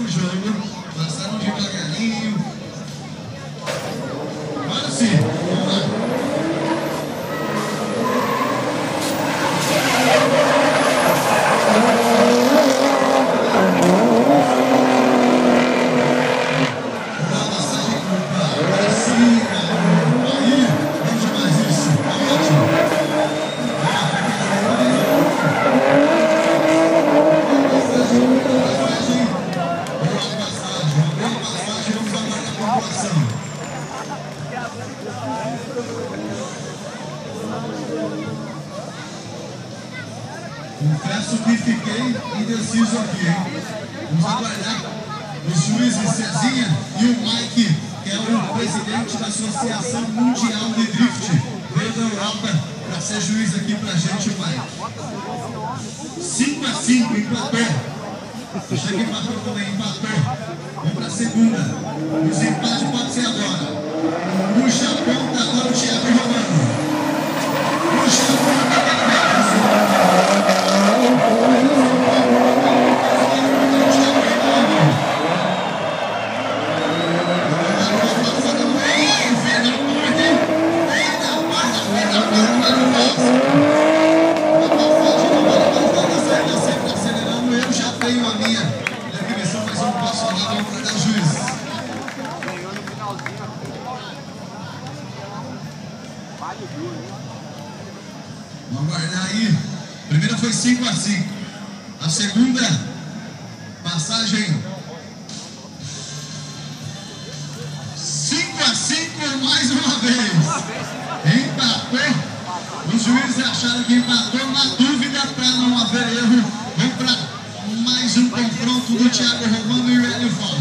o jogo, passaram devagarinho. Agora sim, vamos lá. Confesso que fiquei indeciso aqui, hein? Vamos aguardar os juízes Cezinha e o Mike, que é o presidente da Associação Mundial de Drift, veio da Europa para ser juiz aqui pra gente, o Mike. 5-5, empatou. Chega que empatou também, empatou. Vamos pra segunda. O desempate pode ser agora. O Japão tá agora o Thiago Romano. O Japão tá agora. Vamos aguardar aí. A primeira foi 5-5. A segunda passagem 5-5 mais uma vez. Empatou. Os juízes acharam que empatou. Na dúvida, para não haver erro, vamos para mais um confronto do Thiago Romano e o Hélio Fox.